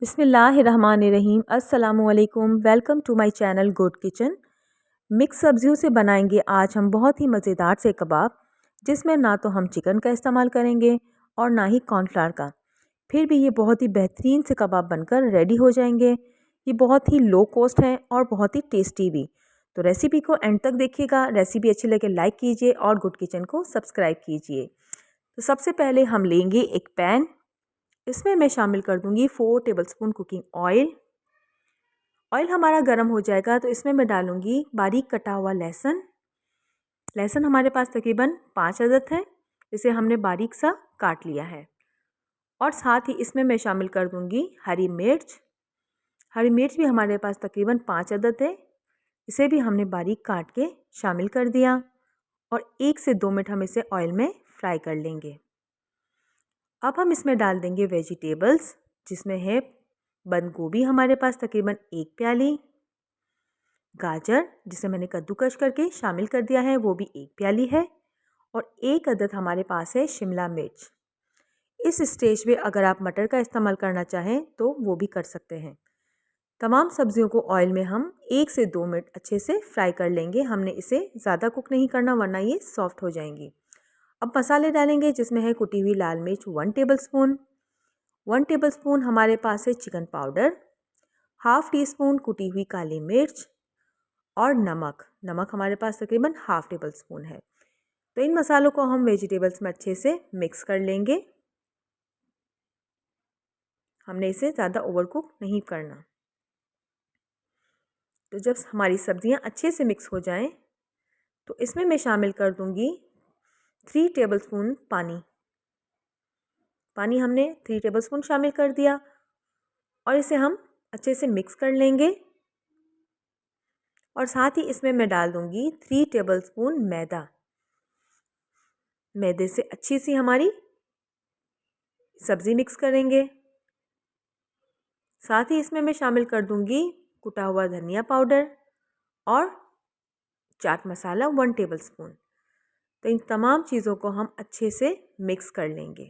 बिस्मिल्लाहिर्रहमानिर्रहीम। अस्सलामुअलैकुम। Welcome to my channel good kitchen. Mix सब्जियों से बनाएंगे आज हम बहुत ही मज़ेदार से कबाब, जिसमें ना तो हम चिकन का इस्तेमाल करेंगे और ना ही कॉर्नफ्लावर का। फिर भी ये बहुत ही बेहतरीन से कबाब बनकर रेडी हो जाएंगे। ये बहुत ही लो कॉस्ट है और बहुत ही टेस्टी भी। तो रेसिपी को एंड तक देखिएगा। रेसिपी अच्छी लगे लाइक कीजिए और गुड किचन को सब्सक्राइब कीजिए। तो सबसे पहले हम लेंगे एक पैन। इसमें मैं शामिल कर दूंगी 4 टेबलस्पून कुकिंग ऑयल। ऑयल हमारा गर्म हो जाएगा तो इसमें मैं डालूंगी बारीक कटा हुआ लहसुन। लहसुन हमारे पास तकरीबन 5 अदद है, इसे हमने बारीक सा काट लिया है। और साथ ही इसमें मैं शामिल कर दूंगी हरी मिर्च। हरी मिर्च भी हमारे पास तकरीबन 5 अदद है, इसे भी हमने बारीक काट के शामिल कर दिया। और 1 से 2 मिनट हम इसे ऑयल में फ्राई कर लेंगे। अब हम इसमें डाल देंगे वेजिटेबल्स, जिसमें है बंद गोभी हमारे पास तकरीबन 1 प्याली, गाजर जिसे मैंने कद्दूकश करके शामिल कर दिया है वो भी 1 प्याली है, और 1 अदद हमारे पास है शिमला मिर्च। इस स्टेज पे अगर आप मटर का इस्तेमाल करना चाहें तो वो भी कर सकते हैं। तमाम सब्जियों को ऑयल में हम 1 से 2 मिनट अच्छे से फ्राई कर लेंगे। हमने इसे ज़्यादा कुक नहीं करना वरना ये सॉफ्ट हो जाएंगी। अब मसाले डालेंगे, जिसमें है कुटी हुई लाल मिर्च 1 टेबलस्पून, 1 टेबलस्पून हमारे पास है chicken powder, half tea spoon कुटी हुई काली मिर्च और नमक हमारे पास तकरीबन हाफ़ टेबल स्पून है। तो इन मसालों को हम वेजिटेबल्स में अच्छे से मिक्स कर लेंगे। हमने इसे ज़्यादा ओवरकुक नहीं करना। तो जब हमारी सब्जियां अच्छे से मिक्स हो जाएं तो इसमें मैं शामिल कर दूंगी 3 टेबलस्पून पानी। पानी हमने 3 टेबलस्पून शामिल कर दिया और इसे हम अच्छे से मिक्स कर लेंगे। और साथ ही इसमें मैं डाल दूंगी 3 टेबलस्पून मैदा। मैदे से अच्छी सी हमारी सब्ज़ी मिक्स करेंगे। साथ ही इसमें मैं शामिल कर दूंगी कुटा हुआ धनिया पाउडर और चाट मसाला 1 टेबलस्पून। तो इन तमाम चीज़ों को हम अच्छे से मिक्स कर लेंगे।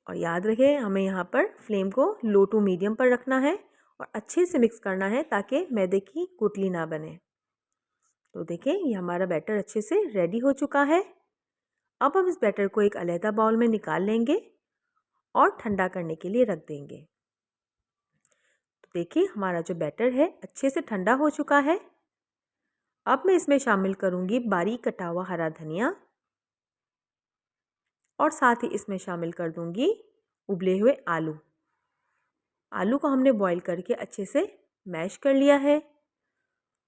और याद रखें हमें यहाँ पर फ्लेम को लो टू मीडियम पर रखना है और अच्छे से मिक्स करना है ताकि मैदे की गुठली ना बने। तो देखें ये हमारा बैटर अच्छे से रेडी हो चुका है। अब हम इस बैटर को एक अलहदा बाउल में निकाल लेंगे और ठंडा करने के लिए रख देंगे। तो देखिए हमारा जो बैटर है अच्छे से ठंडा हो चुका है। अब मैं इसमें शामिल करूंगी बारीक कटा हुआ हरा धनिया और साथ ही इसमें शामिल कर दूंगी उबले हुए आलू। आलू को हमने बॉईल करके अच्छे से मैश कर लिया है।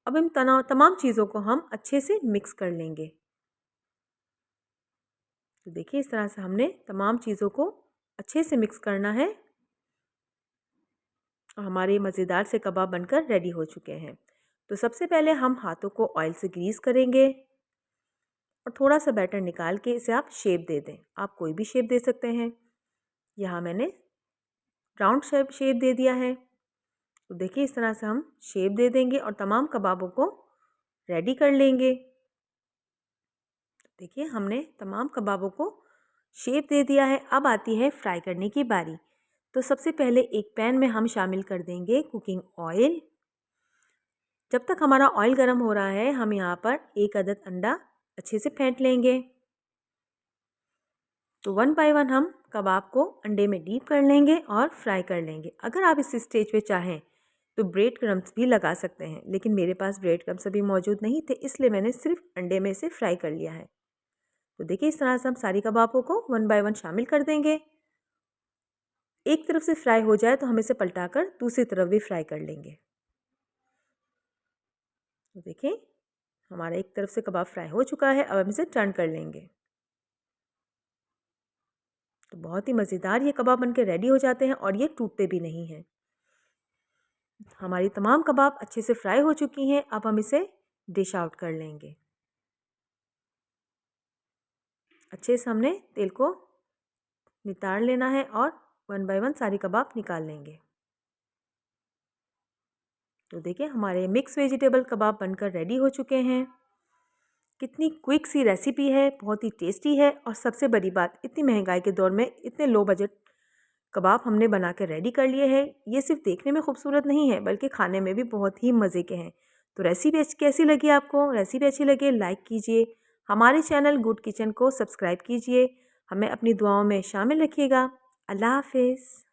अब इन तमाम चीज़ों को हम अच्छे से मिक्स कर लेंगे। तो देखिए इस तरह से हमने तमाम चीज़ों को अच्छे से मिक्स करना है। हमारे मज़ेदार से कबाब बनकर रेडी हो चुके हैं। तो सबसे पहले हम हाथों को ऑयल से ग्रीस करेंगे और थोड़ा सा बैटर निकाल के इसे आप शेप दे दें। आप कोई भी शेप दे सकते हैं। यहाँ मैंने राउंड शेप दे दिया है। तो देखिए इस तरह से हम शेप दे देंगे और तमाम कबाबों को रेडी कर लेंगे। देखिए हमने तमाम कबाबों को शेप दे दिया है। अब आती है फ्राई करने की बारी। तो सबसे पहले एक पैन में हम शामिल कर देंगे कुकिंग ऑयल। जब तक हमारा ऑयल गर्म हो रहा है हम यहाँ पर 1 अदद अंडा अच्छे से फेंट लेंगे। तो 1 बाय 1 हम कबाब को अंडे में डीप कर लेंगे और फ्राई कर लेंगे। अगर आप इस स्टेज पे चाहें तो ब्रेड क्रम्स भी लगा सकते हैं, लेकिन मेरे पास ब्रेड क्रम्स अभी मौजूद नहीं थे, इसलिए मैंने सिर्फ अंडे में से फ्राई कर लिया है। तो देखिए इस तरह से हम सारी कबाबों को 1 बाय 1 शामिल कर देंगे। एक तरफ से फ्राई हो जाए तो हम इसे पलटाकर दूसरी तरफ भी फ्राई कर लेंगे। तो देखिए हमारा एक तरफ से कबाब फ्राई हो चुका है। अब हम इसे टर्न कर लेंगे। तो बहुत ही मज़ेदार ये कबाब बनके रेडी हो जाते हैं और ये टूटते भी नहीं हैं। हमारी तमाम कबाब अच्छे से फ्राई हो चुकी हैं। अब हम इसे डिश आउट कर लेंगे। अच्छे से हमने तेल को नितार लेना है और 1 बाय 1 सारी कबाब निकाल लेंगे। तो देखिए हमारे मिक्स वेजिटेबल कबाब बनकर रेडी हो चुके हैं। कितनी क्विक सी रेसिपी है, बहुत ही टेस्टी है और सबसे बड़ी बात इतनी महंगाई के दौर में इतने लो बजट कबाब हमने बना कर रेडी कर लिए हैं। ये सिर्फ देखने में खूबसूरत नहीं है बल्कि खाने में भी बहुत ही मज़े के हैं। तो रेसिपी कैसी लगी आपको? रेसिपी अच्छी लगे लाइक कीजिए, हमारे चैनल गुड किचन को सब्सक्राइब कीजिए, हमें अपनी दुआओं में शामिल रखिएगा। अल्लाह हाफ़िज़।